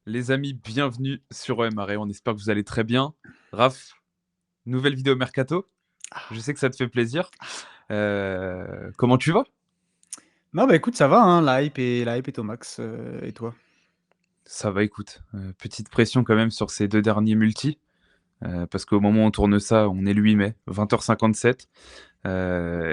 Les amis, bienvenue sur OM On espère que vous allez très bien. Raph, nouvelle vidéo mercato. Je sais que ça te fait plaisir. Comment tu vas? Non, bah écoute, ça va, hein, la hype est au max. Et toi? Ça va, écoute. Petite pression quand même sur ces deux derniers multis. Parce qu'au moment où on tourne ça, on est le 8 mai, 20h57.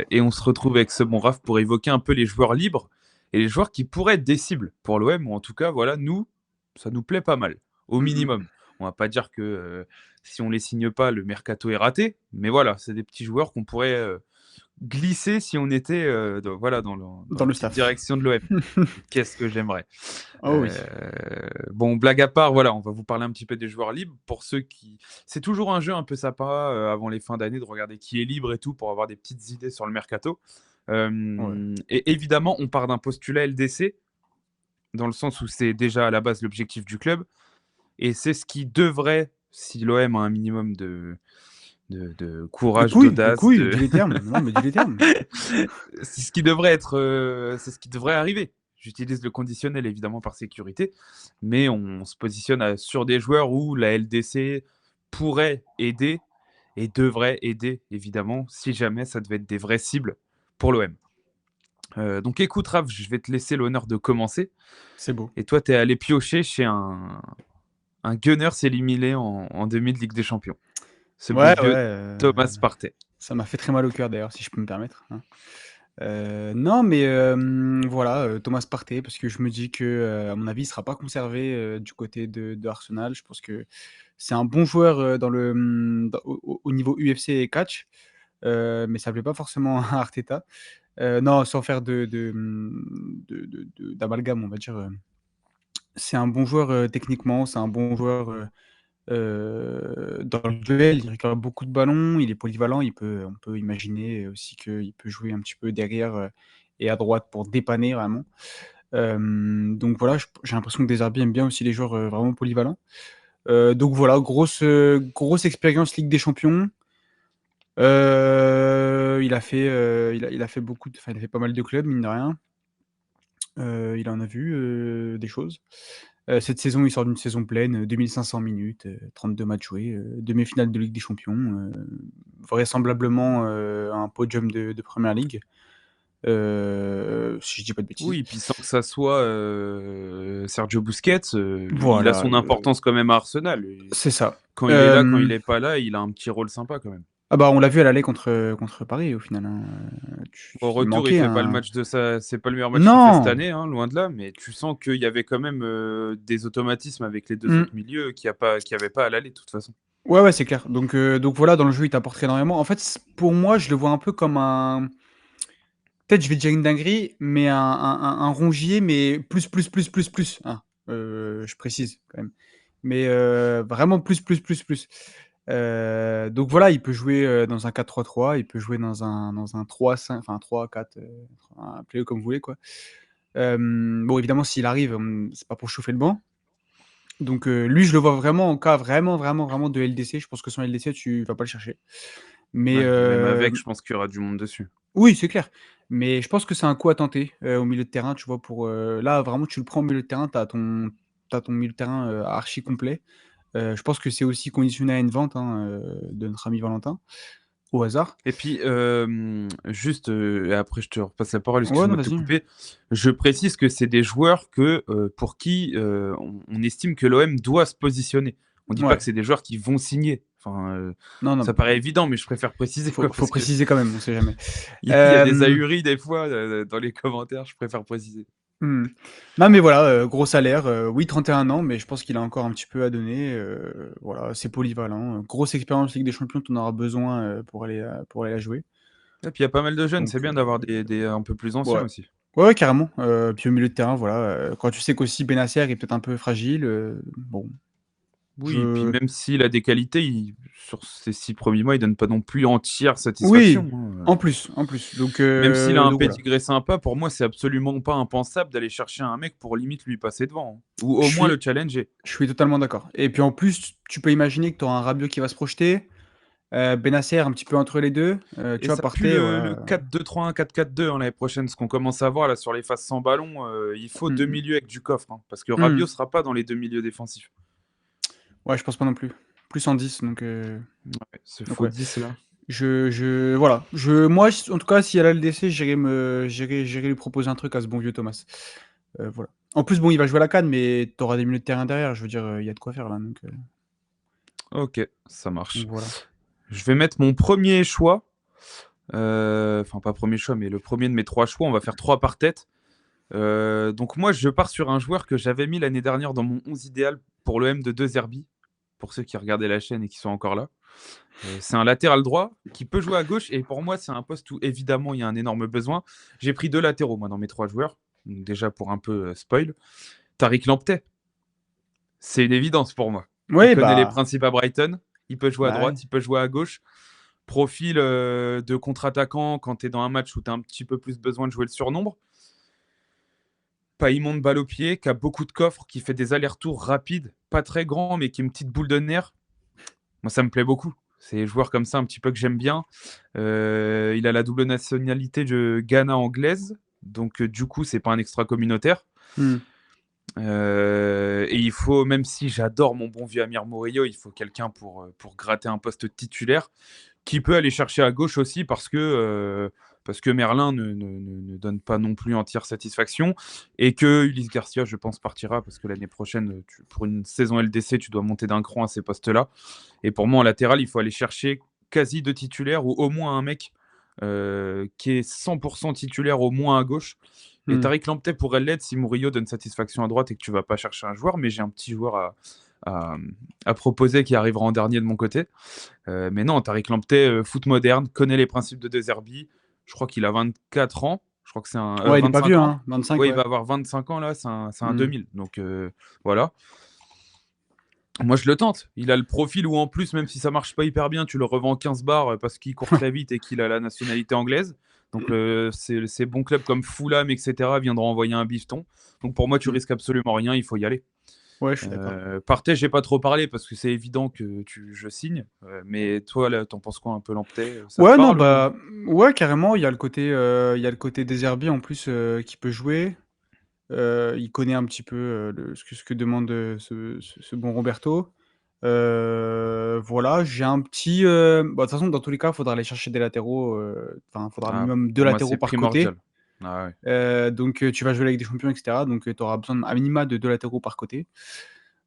Et on se retrouve avec ce bon Raph pour évoquer un peu les joueurs libres et les joueurs qui pourraient être des cibles pour l'OM. Ou en tout cas, voilà, nous, ça nous plaît pas mal, au Mm, minimum. On va pas dire que si on les signe pas, le mercato est raté. Mais voilà, c'est des petits joueurs qu'on pourrait glisser si on était voilà, dans Dans la le petite staff. direction de l'OM. Qu'est-ce que j'aimerais. Oh oui. Euh, bon, blague à part, voilà, on va vous parler un petit peu des joueurs libres. Pour ceux qui. C'est toujours un jeu un peu sympa avant les fins d'année de regarder qui est libre et tout pour avoir des petites idées sur le mercato. Ouais. Et évidemment, on part d'un postulat LDC, dans le sens où c'est déjà à la base l'objectif du club. Et c'est ce qui devrait, si l'OM a un minimum de courage, De d'audace, couilles, dis les termes. Non, mais dis les termes. c'est ce qui devrait être, c'est ce qui devrait arriver. J'utilise le conditionnel évidemment par sécurité, mais on se positionne sur des joueurs où la LDC pourrait aider et devrait aider évidemment si jamais ça devait être des vraies cibles pour l'OM. Donc écoute Raph, je vais te laisser l'honneur de commencer. C'est beau. Et toi, tu es allé piocher chez un Gunners éliminé en demi de Ligue des Champions. Ce bon Ouais, ouais. vieux Thomas Partey. Ça m'a fait très mal au cœur d'ailleurs, si je peux me permettre, hein. Non, mais voilà, Thomas Partey, parce que je me dis que, à mon avis, il sera pas conservé du côté de Arsenal. Je pense que c'est un bon joueur au niveau UFC et catch, mais ça plaît pas forcément à Arteta. Non, sans faire d'amalgame, on va dire. C'est un bon joueur techniquement, c'est un bon joueur dans le duel, il récupère beaucoup de ballons, il est polyvalent, on peut imaginer aussi qu'il peut jouer un petit peu derrière et à droite pour dépanner vraiment. Donc voilà, j'ai l'impression que Deserbi aime bien aussi les joueurs vraiment polyvalents. Donc voilà, grosse expérience Ligue des Champions. Il a fait enfin, il a fait pas mal de clubs, mine de rien. Il en a vu des choses. Cette saison, il sort d'une saison pleine, 2500 minutes, 32 matchs joués, demi-finale de Ligue des Champions, vraisemblablement un podium de Première Ligue, si je dis pas de bêtises. Oui, et puis sans que ça soit Sergio Busquets, il a Voilà, son importance quand même à Arsenal. Et c'est ça. quand il est là, quand il est pas là, il a un petit rôle sympa quand même. Ah bah on l'a vu à l'aller contre Paris au final, hein. Au Il retour, il manquait fait pas le un. match de ça, c'est pas le meilleur match qu'il fait cette Non. année, hein, loin de là. Mais tu sens qu'il y avait quand même des automatismes avec les deux Hmm. autres milieux qui avait pas à l'aller de toute façon. Ouais, ouais, c'est clair. Donc voilà, dans le jeu, il t'apporte énormément. En fait, pour moi, je le vois un peu comme un. Peut-être je vais dire une dinguerie, mais un rongier, mais plus, hein. Je précise quand même. Mais vraiment plus. Donc voilà, il peut jouer dans un 4-3-3, il peut jouer dans un 3-5, enfin 3-4, appelez-le comme vous voulez, quoi. Bon, évidemment, s'il arrive, c'est pas pour chauffer le banc. Donc lui, je le vois vraiment en cas vraiment de LDC. Je pense que son LDC, tu vas pas le chercher. Mais Ouais, et même avec, je pense qu'il y aura du monde dessus. oui, c'est clair. Mais je pense que c'est un coup à tenter au milieu de terrain, tu vois, pour là vraiment tu le prends au milieu de terrain, t'as ton milieu de terrain archi complet. Je pense que c'est aussi conditionné à une vente hein, de notre ami Valentin, au hasard. Et puis, juste, et après je te repasse la parole, Ouais, non, excuse-moi de te vas-y. couper. Je précise que c'est des joueurs pour qui on estime que l'OM doit se positionner. On ne dit pas que Ouais. c'est des joueurs qui vont signer. Enfin, Non, ça non, paraît évident, mais je préfère préciser, quoi, faut parce que préciser quand même, on sait jamais. il y a des Euh, ahuris des fois dans les commentaires, je préfère préciser. hmm. Non, mais voilà, gros salaire, oui, 31 ans, mais je pense qu'il a encore un petit peu à donner. Voilà, c'est polyvalent. Grosse expérience Ligue des Champions, tu en auras besoin pour aller la jouer. Et puis il y a pas mal de jeunes, c'est Donc, bien d'avoir des un peu plus anciens ouais. aussi. Ouais, ouais, carrément. Puis au milieu de terrain, voilà, quand tu sais qu'aussi Benacer est peut-être un peu fragile, bon, Oui, et puis je. même s'il a des qualités, sur ces 6 premiers mois, il donne pas non plus entière Oui, satisfaction, hein. en plus. Donc, Même s'il a un voilà. pédigré sympa, pour moi, c'est absolument pas impensable d'aller chercher un mec pour limite lui passer devant, hein. Ou Je au moins le suis, challenger. je suis totalement d'accord. Et puis en plus, tu peux imaginer que tu auras un Rabiot qui va se projeter. Benasser un petit peu entre les deux. Tu Et vois, ça pue Partey, le voilà. 4-2-3-1, 4-4-2 l'année prochaine. Ce qu'on commence à voir là sur les phases sans ballon, il faut deux Mmh. milieux avec du coffre, hein, parce que Mmh. Rabiot sera pas dans les deux milieux défensifs. Ouais, je pense pas non plus. Plus en 10, Ouais, ce donc faux ouais. 10 là. Voilà. Moi, en tout cas, si à la LDC, j'irai lui proposer un truc à ce bon vieux Thomas. Voilà. En plus, bon, il va jouer à la CAN, mais tu auras des milieux de terrain derrière. Je veux dire, il y a de quoi faire là. Ok, ça Donc marche. voilà. Je vais mettre mon premier choix. Enfin, pas premier choix, mais le premier de mes trois choix. On va faire trois par tête. Donc moi, je pars sur un joueur que j'avais mis l'année dernière dans mon 11 idéal pour le M de 2 Zerbi, pour ceux qui regardaient la chaîne et qui sont encore là. C'est un latéral droit qui peut jouer à gauche et pour moi, c'est un poste où évidemment il y a un énorme besoin. J'ai pris deux latéraux moi dans mes trois joueurs. Donc, déjà pour un peu spoil, Tariq Lamptey, c'est une évidence pour moi. Il Oui, connaît les principes à Brighton, il peut jouer à bah, ouais. droite, il peut jouer à gauche. Profil de contre-attaquant quand tu es dans un match où tu as un petit peu plus besoin de jouer le surnombre. Pas immonde balle au pied, qui a beaucoup de coffres, qui fait des allers-retours rapides, pas très grand, mais qui est une petite boule de nerf. Moi, ça me plaît beaucoup. C'est des joueurs comme ça, un petit peu que j'aime bien. Il a la double nationalité de Ghana anglaise, donc du coup, c'est pas un extra communautaire. Hmm. Et il faut, même si j'adore mon bon vieux Amir Murillo, il faut quelqu'un pour gratter un poste titulaire qui peut aller chercher à gauche aussi parce que Merlin ne donne pas non plus entière satisfaction et que Ulysse Garcia, je pense, partira parce que l'année prochaine, pour une saison LDC, tu dois monter d'un cran à ces postes-là. Et pour moi, en latéral, il faut aller chercher quasi deux titulaires ou au moins un mec qui est 100% titulaire au moins à gauche. Et Hmm. Tariq Lamptey pourrait l'être si Murillo donne satisfaction à droite et que tu vas pas chercher un joueur, mais j'ai un petit joueur à, à proposer qui arrivera en dernier de mon côté. Mais non, Tariq Lamptey, foot moderne, connaît les principes de De Zerbi. Je crois qu'il a 24 ans. Je crois que c'est un Ouais, il est pas 25 vieux, ans. hein. 25, Ouais, il ouais. va avoir 25 ans là, c'est un Hmm. 2000. Donc voilà. Moi, je le tente. Il a le profil où, en plus, même si ça marche pas hyper bien, tu le revends 15 bars parce qu'il court très vite et qu'il a la nationalité anglaise. Donc, ces bons clubs comme Fulham, etc., viendront envoyer un bifton. Donc, pour moi, tu Hmm. risques absolument rien. Il faut y aller. Ouais, je suis d'accord. Partey, j'ai pas trop parlé parce que c'est évident que je signe. Mais toi, là, t'en penses quoi un peu, Lamptey? Ça te Ouais, non, parle ou... bah, ouais, carrément. Il y a le côté Deserbi en plus qui peut jouer. Il connaît un petit peu ce que demande ce bon Roberto. Voilà, j'ai un petit. Bah, de toute façon, dans tous les cas, il faudra aller chercher des latéraux. Enfin, il faudra Ah, minimum deux pour moi, latéraux c'est par côté. primordial. Ah ouais. Donc, tu vas jouer avec des champions, etc. Donc, tu auras besoin à minima de deux latéraux par côté.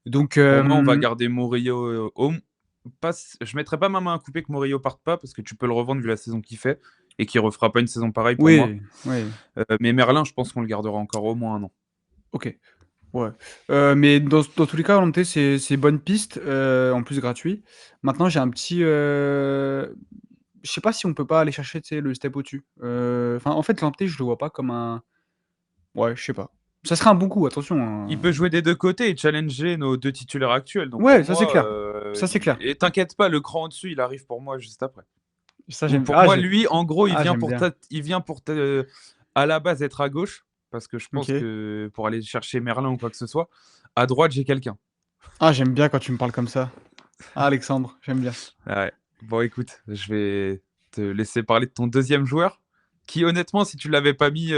Donc, Pour moi, on va garder Murillo pas... Je mettrai pas ma main à couper que Murillo parte pas parce que tu peux le revendre vu la saison qu'il fait et qu'il refera pas une saison pareille pour moi. oui, oui, Mais Merlin, je pense qu'on le gardera encore au moins un an. ok. Ouais. Mais dans tous les cas, Olympe, c'est bonne piste, en plus gratuit. Maintenant, j'ai un petit. Je sais pas si on peut pas aller chercher, tu sais, le step au-dessus. Enfin, en fait, Lamptey, je le vois pas comme un. Ouais, je sais pas. Ça serait un bon coup, attention, Il hein. peut jouer des deux côtés et challenger nos deux titulaires actuels. Donc pour Ouais, ça c'est moi, clair. Ça c'est clair. et t'inquiète pas, le cran au-dessus, il arrive pour moi juste après. Ça Ou j'aime. pour moi, lui, en gros, J'aime bien. il vient pour à la base être à gauche parce que je pense Ok. que pour aller chercher Merlin ou quoi que ce soit, à droite, j'ai quelqu'un. Ah, j'aime bien quand tu me parles comme ça. Ah, Alexandre, j'aime bien. Ouais. Bon, écoute, je vais te laisser parler de ton deuxième joueur, qui honnêtement, si tu l'avais pas mis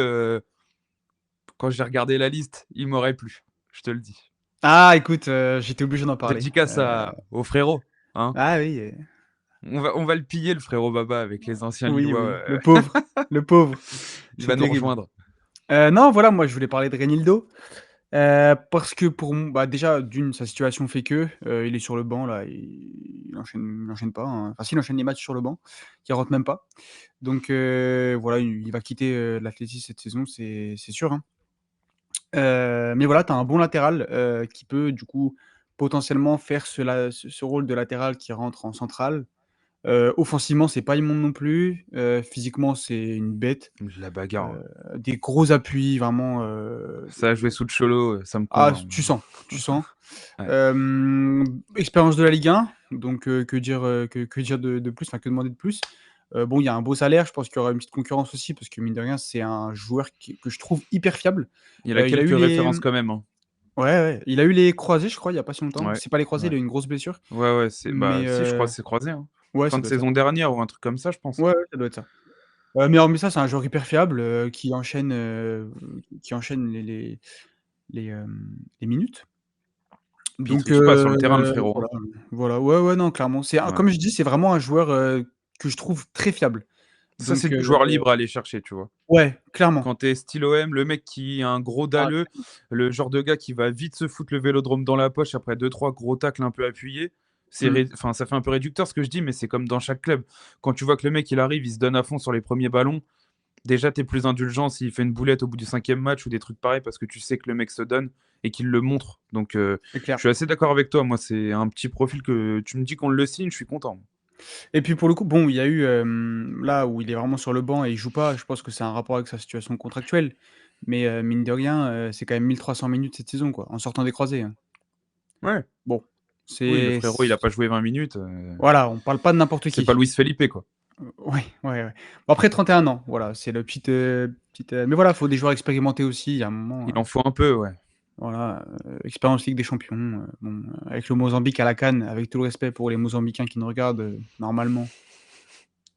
quand j'ai regardé la liste, il m'aurait plu. Je te le dis. Ah, écoute, j'étais obligé d'en parler. Dédicace au frérot. Hein, Ah oui, on va le piller, le frérot Baba, avec les anciens oui, Lillois. oui. Le pauvre. Le pauvre. Il C'est va nous terrible. rejoindre. Non, voilà, moi je voulais parler de Renildo. Parce que bah, déjà, d'une, sa situation fait que il est sur le banc, là, il enchaîne pas, hein. Enfin, s'il enchaîne les matchs sur le banc, il rentre même pas. Donc voilà, il va quitter l'Athletic cette saison, c'est sûr, hein. Mais voilà, tu as un bon latéral qui peut, du coup, potentiellement faire ce rôle de latéral qui rentre en centrale. Offensivement, c'est pas immonde non plus. Physiquement, c'est une bête. La bagarre. Des gros appuis, vraiment. Ça a joué sous le cholo, ça me Ah, convainc. tu sens, tu sens. Ouais. Expérience de la Ligue 1, donc que dire de plus, enfin que demander de plus? Bon, il y a un beau salaire, je pense qu'il y aura une petite concurrence aussi parce que mine de rien, c'est un joueur que je trouve hyper fiable. Il a Il a eu quelques les références quand même. Hein. Ouais, ouais, il a eu les croisés, je crois, il y a pas si longtemps. Ouais. C'est pas les croisés, Ouais. il a eu une grosse blessure, Ouais, ouais, mais si, je crois que c'est croisé. Hein. Ouais, fin ça de doit être ça. saison dernière ou un truc comme ça, je pense. Ouais, ouais, ça doit être ça. Mais hormis ça, c'est un joueur hyper fiable, qui enchaîne les minutes. Puis il Donc triche pas sur le terrain, le frérot, hein. voilà, voilà. Ouais, ouais, non, clairement. Ouais. Comme je dis, c'est vraiment un joueur, que je trouve très fiable. Ça, c'est Donc du joueur libre à aller chercher, tu vois. ouais, clairement. Quand t'es style OM, le mec qui a un gros Ah, dalleux, le genre de gars qui va vite se foutre le vélodrome dans la poche après deux trois gros tacles un peu appuyés, mmh, enfin, ça fait un peu réducteur ce que je dis, mais c'est comme dans chaque club. Quand tu vois que le mec il arrive, il se donne à fond sur les premiers ballons, déjà t'es plus indulgent s'il fait une boulette au bout du cinquième match ou des trucs pareils parce que tu sais que le mec se donne et qu'il le montre. Donc c'est je clair. suis assez d'accord avec toi. Moi, c'est un petit profil que tu me dis qu'on le signe, je suis content. Et puis pour le coup, bon, il y a eu, là où il est vraiment sur le banc et il joue pas, je pense que c'est un rapport avec sa situation contractuelle. Mais mine de rien, c'est quand même 1 300 minutes cette saison, quoi, en sortant des croisés, hein. Ouais. Bon, Oui, le c'est frérot, il a pas joué 20 minutes. voilà, on parle pas de n'importe C'est pas qui. Luis Felipe, quoi. Ouais, ouais, ouais. Bon après 31 ans, voilà, c'est le mais voilà, faut des joueurs expérimentés aussi, il y a un moment, Il en faut un peu, ouais. voilà, expérience Ligue des Champions, bon, avec le Mozambique à la CAN, avec tout le respect pour les Mozambicains qui nous regardent, normalement,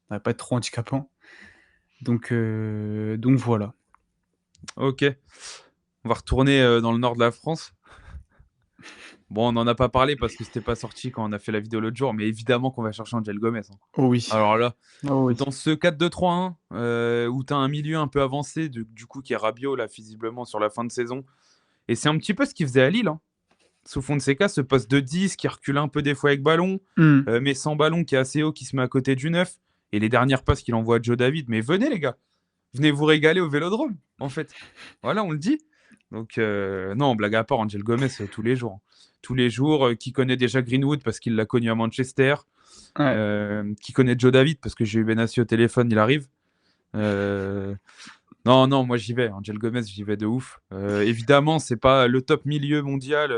ça va pas être trop handicapant. Donc voilà. Ok. On va retourner dans le nord de la France. Bon, on n'en a pas parlé parce que c'était pas sorti quand on a fait la vidéo l'autre jour, mais évidemment qu'on va chercher Angel Gomez, hein. Oh oui, Alors là, oh oui. dans ce 4-2-3-1, où tu as un milieu un peu avancé, du coup, qui est Rabiot, là, visiblement, sur la fin de saison. Et c'est un petit peu ce qu'il faisait à Lille, hein. Sous Fonseca, ce poste de 10 qui recule un peu des fois avec ballon, Mmh. mais sans ballon qui est assez haut, qui se met à côté du 9. Et les dernières passes qu'il envoie à Joe David. Mais venez, les gars, venez vous régaler au vélodrome, en fait. Voilà, on le dit. Donc, non, blague à part, Angel Gomez, tous les jours, hein. Tous les jours, qui connaît déjà Greenwood parce qu'il l'a connu à Manchester, Ouais. qui connaît Joe David parce que j'ai eu Benassi au téléphone, il arrive. Euh, non, non, moi j'y vais. Angel Gomez, j'y vais de ouf. Évidemment, c'est pas le top milieu mondial,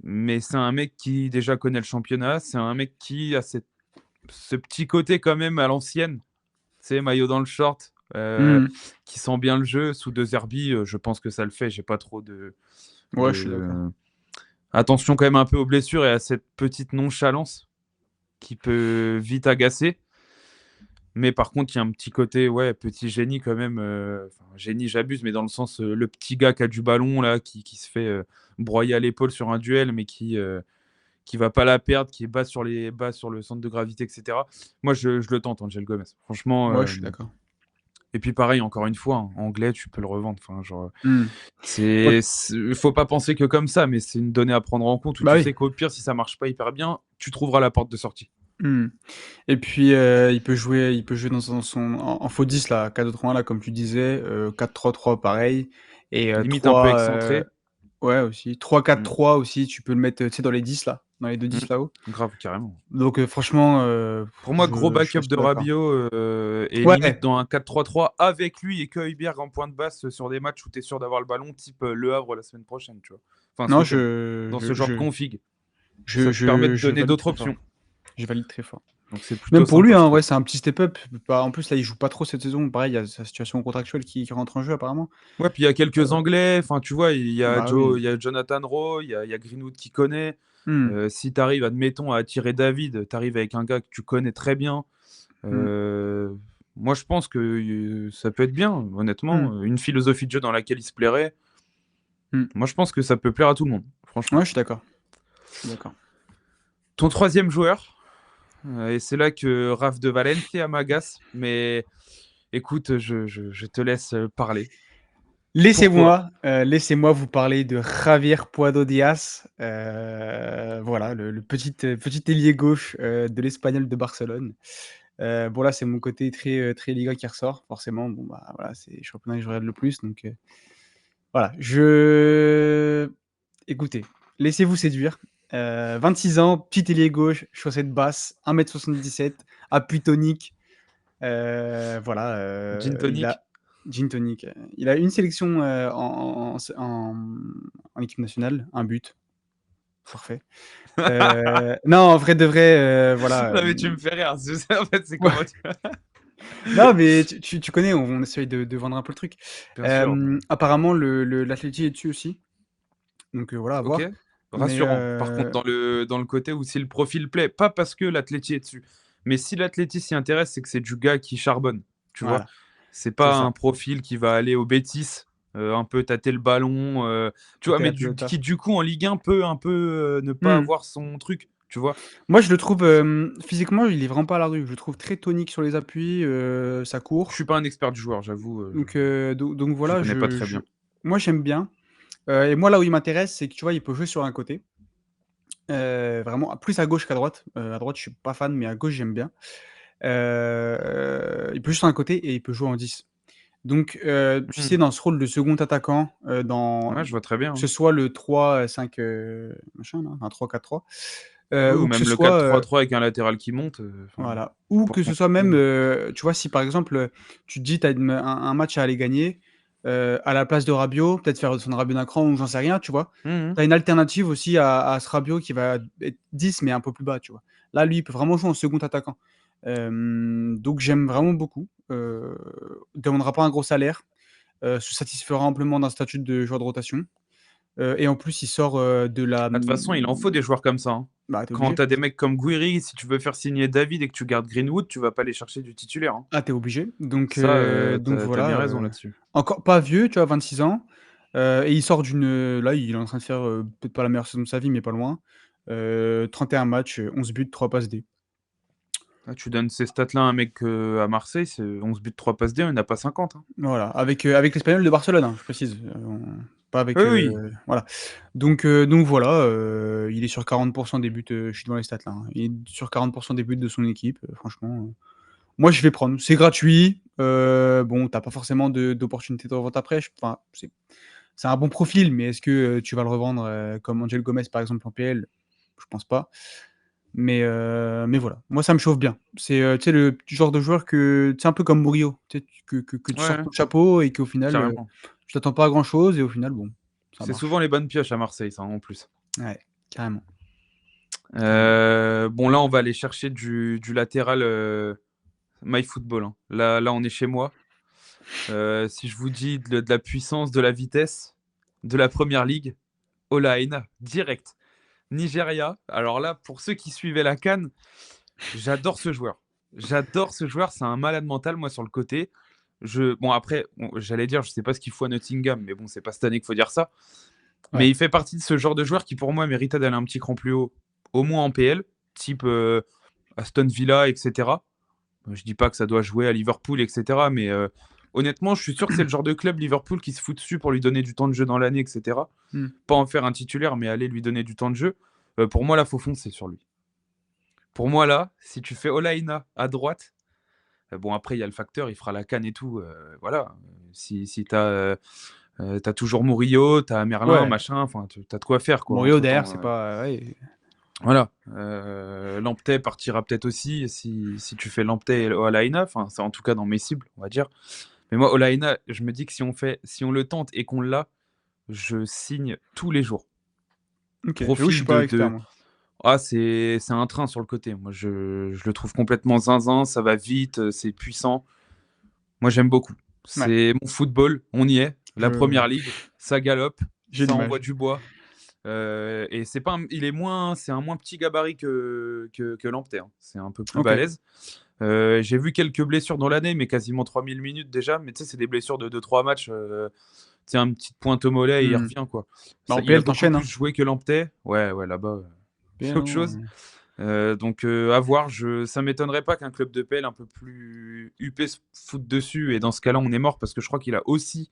mais c'est un mec qui déjà connaît le championnat. C'est un mec qui a ce petit côté quand même à l'ancienne. C'est maillot dans le short, Mmh. qui sent bien le jeu. Sous deux Zerbi, je pense que ça le fait. J'ai pas trop Ouais, je suis d'accord. de... Attention quand même un peu aux blessures et à cette petite nonchalance qui peut vite agacer. Mais par contre, il y a un petit côté, ouais, petit génie quand même. Enfin, génie, j'abuse, mais dans le sens, le petit gars qui a du ballon, là, qui se fait broyer à l'épaule sur un duel, mais qui va pas la perdre, qui est bas sur le centre de gravité, etc. Moi, je le tente, Angel Gomez. Franchement. Ouais, je suis d'accord. Et puis pareil, encore une fois, hein, anglais, tu peux le revendre. Enfin, genre, Mmh. Ouais, faut pas penser que comme ça, mais c'est une donnée à prendre en compte où bah tu oui. sais qu'au pire, si ça marche pas hyper bien, tu trouveras la porte de sortie. Mmh. Et puis, il peut jouer dans son en faux 10 là, 4-2-3-1 là, comme tu disais, 4-3-3 pareil et Limite un peu 3, excentré. ouais aussi, Mm, 3-4-3 aussi, tu peux le mettre, tu sais, dans les 10 là, dans les 2 mm. 10 là-haut. Grave, carrément. Donc franchement, Pour moi, gros je suis backup assez de d'accord. Rabiot et limite Ouais, dans un 4-3-3 avec lui et que Højbjerg en point de basse sur des matchs où tu es sûr d'avoir le ballon, type Le Havre la semaine prochaine, tu vois. Enfin, ce non, week-end. je Dans ce je genre de je config. je Ça te permet de je je donner valide d'autres très fort. options. Je valide très fort. Donc c'est Même plutôt pour lui, sympa, je hein, trouve. ouais, c'est un petit step up. Bah, en plus, là, il joue pas trop cette saison. Pareil, il y a sa situation contractuelle qui rentre en jeu apparemment. Ouais, puis il y a quelques Heu, Anglais. Enfin, tu vois, bah oui. Il y a Jonathan Rowe, il y a Greenwood qui connaît. Mmh. Si tu arrives, admettons, à attirer David, tu arrives avec un gars que tu connais très bien. Mmh. Euh, Moi, je pense que ça peut être bien, Mmh. honnêtement. Une philosophie de jeu dans laquelle il se plairait. Mmh. Moi, je pense que ça peut plaire à tout le monde, franchement. Ouais, je suis d'accord. Je suis d'accord. Ton troisième joueur, et c'est là que Raph de Valencia m'agace, mais écoute, je te laisse parler. Pourquoi? Laissez-moi vous parler de Javier Puado Diaz, voilà le petit ailier gauche, de l'Espagnol de Barcelone. Bon là, c'est mon côté très Liga qui ressort forcément. Bon, bah, voilà, c'est le championnat que je regarde le plus donc voilà. Écoutez, laissez-vous séduire. 26 ans, petit ailier gauche, chaussettes basses, 1,77 m, appui tonique. Voilà, Gin il tonic. a gin tonic, il a une sélection, en équipe nationale, un but, parfait. Non, en vrai de vrai, voilà, Non, mais tu me fais rire. En fait, c'est comment tu... non, mais tu connais, on essaye de vendre un peu le truc. Bien sûr. Apparemment l'Atleti est dessus aussi, donc voilà, à Ok. voir. Mais rassurant. Par contre, dans le côté où si le profil plaît, pas parce que l'Atleti est dessus, mais si l'Atleti s'y intéresse, c'est que c'est du gars qui charbonne, tu vois. voilà, C'est c'est pas un ça. profil qui va aller au Betis, un peu tâter le ballon, tu vois, Tâter mais la pelota. qui du coup en Ligue 1 peut un peu ne pas Mmh. avoir son truc, tu vois. Moi, je le trouve, physiquement, il est vraiment pas à la rue. Je le trouve très tonique sur les appuis, ça Je court. suis pas un expert du joueur, j'avoue, Donc je voilà, connais pas très bien. moi, j'aime bien. Et moi, là où il m'intéresse, c'est que, tu vois, il peut jouer sur un côté, vraiment plus à gauche qu'à droite. À droite, je suis pas fan, mais à gauche, j'aime bien. Il peut jouer sur un côté et il peut jouer en 10. Donc, tu sais, Hmm. dans ce rôle de second attaquant, Ouais, je vois très bien, que hein. ce soit le 3-5, machin là, un 3-4-3, Oui, ou ou que ce même le soit, 4-3-3 avec un latéral qui monte, enfin, voilà, ou pour que ce soit même, contrer. tu vois, si par exemple, tu te dis: «Tu as un match à aller gagner», à la place de Rabiot, peut-être faire descendre Rabiot d'un cran ou j'en sais rien, tu vois? Mhm. Tu as une alternative aussi à ce Rabiot qui va être 10 mais un peu plus bas, tu vois? Là, lui, il peut vraiment jouer en second attaquant. Donc j'aime vraiment beaucoup, il demandera pas un gros salaire, se satisfera amplement d'un statut de joueur de rotation, et en plus, il sort, de la, Ah, de toute façon, il en faut des joueurs comme ça, hein. bah, tu es Quand obligé. t'as des mecs comme Guiri, si tu veux faire signer David et que tu gardes Greenwood, tu vas pas aller chercher du titulaire, hein. Ah, tu es obligé. Donc Ça, t'as bien voilà, raison là-dessus. encore pas vieux, tu vois, 26 ans, et il sort là, il est en train de faire, peut-être pas la meilleure saison de sa vie, mais pas loin. 31 matchs, 11 buts, 3 passes D. Ah, tu donnes ces stats-là à un mec à Marseille, c'est 11 buts, 3 passes D, il n'y en a pas 50, hein. Voilà, avec l'Espagnol de Barcelone, hein, je précise, pas Oui, avec, oui. voilà. Donc voilà, il est sur 40 des buts, je suis devant les stats là, hein. Il est sur 40 des buts de son équipe, franchement, moi je vais prendre. C'est gratuit, bon, tu as pas forcément d'opportunité de revente après, enfin, c'est un bon profil, mais est-ce que, tu vas le revendre, comme Angel Gomez par exemple en PL? Je pense pas. Mais voilà, moi ça me chauffe bien. C'est, tu sais, le genre de joueur que tu sais, un peu comme Murillo, tu sais, que tu Ouais, sors ouais, ton chapeau et qu'au final, carrément. tu t'attends pas à grand chose et au final, bon, ça C'est souvent marche. les bonnes pioches à Marseille, ça, en plus. Ouais, carrément, carrément. Bon, là, on va aller chercher du latéral MyFootball, hein. Là, on est chez moi. Si je vous dis de la puissance, de la vitesse, de la première ligue, Ola Aina, direct. Nigeria. Alors là, pour ceux qui suivaient la CAN, j'adore ce joueur. J'adore ce joueur, c'est un malade mental, moi, sur le côté. Bon, après, j'allais dire, je sais pas ce qu'il faut à Nottingham, mais bon, c'est pas cette année qu'il faut dire ça. Mais Ouais. il fait partie de ce genre de joueur qui, pour moi, méritait d'aller un petit cran plus haut, au moins en PL, type Aston Villa, etc. Je dis pas que ça doit jouer à Liverpool, etc. Mais honnêtement, je suis sûr que c'est le genre de club Liverpool qui se fout dessus pour lui donner du temps de jeu dans l'année, etc. Mmh. Pas en faire un titulaire, mais aller lui donner du temps de jeu. Pour moi, là, faut foncer sur lui. Pour moi, là, si tu fais Olaïna à droite, bon, après, il y a le facteur, il fera la canne et tout. Voilà. Si t'as toujours Murillo, t'as Merlin, Ouais, machin, enfin, t'as de quoi faire, quoi, Murillo derrière, entre-temps. c'est pas ouais, Voilà. Lamptey partira peut-être aussi si tu fais Lamptey et Olaïna. Enfin, c'est en tout cas dans mes cibles, on va dire. Mais moi, Olaïna, je me dis que si on le tente et qu'on l'a, je signe tous les jours. OK. J'avoue, je suis Profil pas de, expert de... moi. Ah, c'est un train sur le côté. Moi, je le trouve complètement zinzin, ça va vite, c'est puissant. Moi, j'aime beaucoup. Ouais, C'est mon football, on y est. La je première ligue, ça galope, j'ai ça envoie l'image. du bois. Et c'est pas, c'est un moins petit gabarit que Lamptey, hein. C'est un peu plus OK. balèze. J'ai vu quelques blessures dans l'année, mais quasiment 3000 minutes déjà. Mais tu sais, c'est des blessures de 2-3 matchs. C'est un petit pointe au mollet et il Mmh. revient, quoi. Bah, Ça, en il a PL, beaucoup tu plus hein. joué que Lamptey. Ouais, ouais, là-bas, c'est PL, autre chose. hein, Donc, à voir. Ça m'étonnerait pas qu'un club de PL un peu plus huppé se foute dessus. Et dans ce cas-là, on est mort parce que je crois qu'il a aussi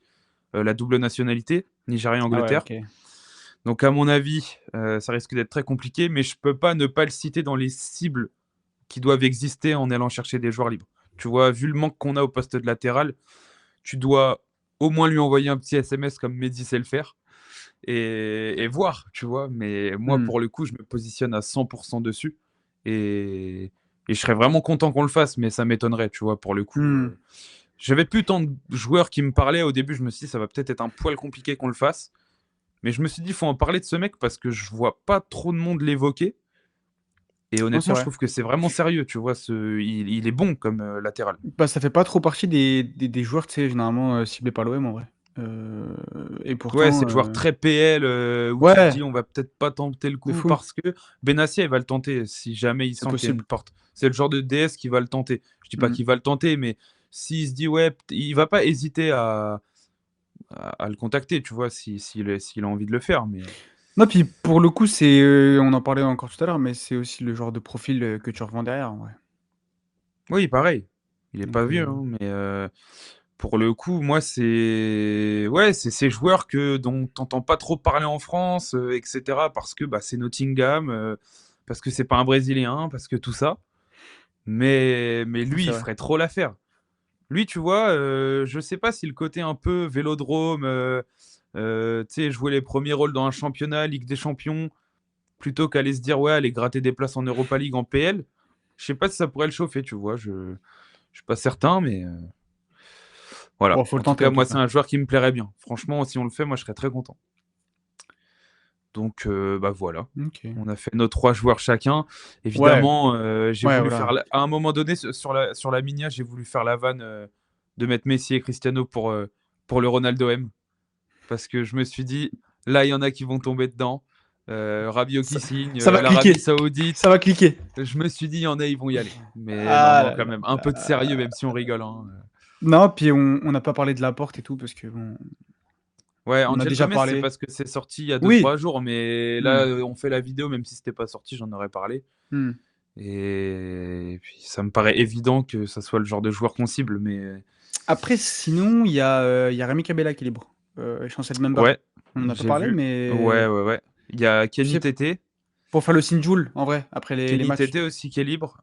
la double nationalité, ah ouais, Nigeria-Angleterre. OK. Donc, à mon avis, ça risque d'être très compliqué, mais je peux pas ne pas le citer dans les cibles qui doivent exister en allant chercher des joueurs libres. Tu vois, vu le manque qu'on a au poste de latéral, tu dois au moins lui envoyer un petit SMS comme Mehdi sait le faire et voir, tu vois. Mais moi, Mmh. pour le coup, je me positionne à 100% dessus et je serais vraiment content qu'on le fasse, mais ça m'étonnerait, tu vois, pour le coup. Mmh. J'avais plus tant de joueurs qui me parlaient. Au début, je me suis dit, ça va peut-être être un poil compliqué qu'on le fasse. Mais je me suis dit, il faut en parler de ce mec parce que je vois pas trop de monde l'évoquer. Et Non, c'est honnêtement, je vrai. trouve que c'est vraiment sérieux, tu vois. Il est bon comme latéral. Bah, ça fait pas trop partie des joueurs, tu sais, généralement, ciblés par l'OM en vrai. Et Ouais, pourtant, c'est le joueur très PL où tu te ouais, dis on va peut-être pas tenter le de coup fou, parce que Benassia il va le tenter si jamais il c'est sent qu'il y a une possible. porte. C'est le genre de DS qui va le tenter. Je dis pas Mmh. qu'il va le tenter, mais s'il se dit ouais, il va pas hésiter à le contacter, tu vois, s'il a envie de le faire. Mais Non, puis pour le coup, c'est, on en parlait encore tout à l'heure, mais c'est aussi le genre de profil, que tu revends derrière, en vrai. oui, pareil. Il est pas Donc vieux, hein, mais pour le coup, moi, c'est ouais, c'est ces joueurs dont t'entends pas trop parler en France, etc. Parce que bah, c'est Nottingham, parce que c'est pas un Brésilien, parce que tout ça. Mais non, lui, c'est il vrai. ferait trop l'affaire. Lui, tu vois, je sais pas si le côté un peu vélodrome, tu sais, jouer les premiers rôles dans un championnat, Ligue des Champions, plutôt qu'aller se dire, ouais, aller gratter des places en Europa League, en PL, je sais pas si ça pourrait le chauffer, tu vois. Je suis pas certain, mais voilà. Bon, faut le En tout tenter cas, en tout moi, c'est cas. un joueur qui me plairait bien. Franchement, si on le fait, moi, je serais très content. Donc, bah voilà. OK. On a fait nos 3 joueurs chacun. Ouais, Évidemment, j'ai ouais, voulu voilà. faire. À un moment donné, sur la Minia, j'ai voulu faire la vanne de mettre Messi et Cristiano pour le Ronaldo M. Parce que je me suis dit, là, il y en a qui vont tomber dedans. Rabiot qui Ça signe, ça va l'Arabie cliquer, Saoudite. ça va cliquer. Je me suis dit, il y en a, ils vont y aller. Mais non, Ah non, là quand là même. Un peu de sérieux, là. même si on rigole, hein. Non, puis on n'a pas parlé de Laporte et tout parce que bon, Ouais, on a Angel déjà Gomez, c'est parlé. parce que c'est sorti il y a deux Oui! trois jours. Mais là, Mmh. on fait la vidéo, même si c'était pas sorti, j'en aurais parlé. Mmh. Et puis, ça me paraît évident que ça soit le genre de joueur qu'on cible. Mais Après sinon, il y a Rémi Cabella qui est libre, Chancel Member. ouais, On en a pas j'ai parlé, vu. Ouais, mais ouais, ouais. Il y a je Kenny sais Tété. pour faire le Sinjoul en vrai, après les Kenny matchs. Tété aussi qui est libre.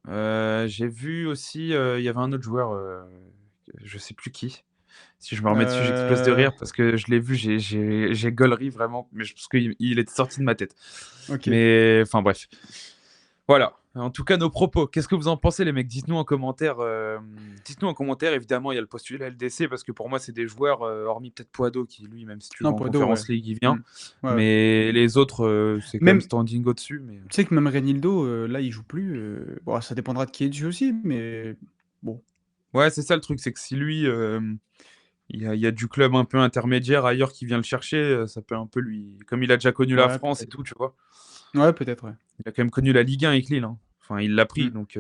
J'ai vu aussi, il y avait un autre joueur, je sais plus qui. Si je me remets dessus, j'explose de Heu, rire parce que je l'ai vu, j'ai gaulerie vraiment, mais parce qu'il était sorti de ma tête. OK. Mais enfin bref. Voilà. En tout cas, nos propos. Qu'est-ce que vous en pensez, les mecs? Dites-nous en commentaire. Dites-nous en commentaire. Évidemment, il y a le postulat LDC parce que pour moi, c'est des joueurs, hormis peut-être Poado, qui lui, même si tu vas Non, en Podo, ouais. Conférence League, il vient. Mmh. Ouais, ouais. Mais les autres, c'est quand même Même standing au-dessus. Mais tu sais que même Renildo, là, il joue plus, bon, ça dépendra de qui est dessus aussi, mais bon. ouais, c'est ça le truc, c'est que si lui, il y a du club un peu intermédiaire ailleurs qui vient le chercher, ça peut un peu lui. Comme il a déjà connu la Ouais, France et peut-être. tout, tu vois. Ouais, peut-être, ouais. Il a quand même connu la Ligue 1 avec Lille, hein. Enfin, il l'a pris, Mmh. donc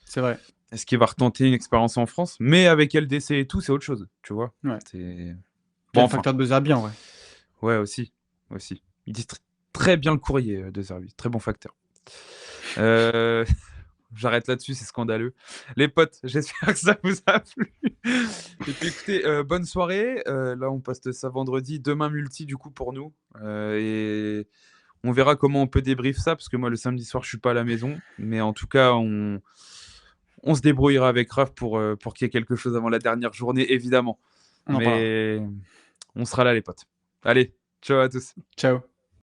C'est vrai. est-ce qu'il va retenter une expérience en France? Mais avec LDC et tout, c'est autre chose, tu vois. Ouais. C'est Puis il y bon, a le enfin, facteur de buzzer bien, ouais. ouais, aussi, aussi. Il dit très bien le courrier de Zerbi, très bon facteur. Euh, J'arrête là-dessus, c'est scandaleux. Les potes, j'espère que ça vous a plu. Et puis écoutez, bonne soirée. Là, on poste ça vendredi. Demain, multi, du coup, pour nous. Et on verra comment on peut débrief ça, parce que moi, le samedi soir, je suis pas à la maison. Mais en tout cas, on se débrouillera avec Raph pour qu'il y ait quelque chose avant la dernière journée, évidemment. On en parlera. Mais on sera là, les potes. Allez, ciao à tous. Ciao.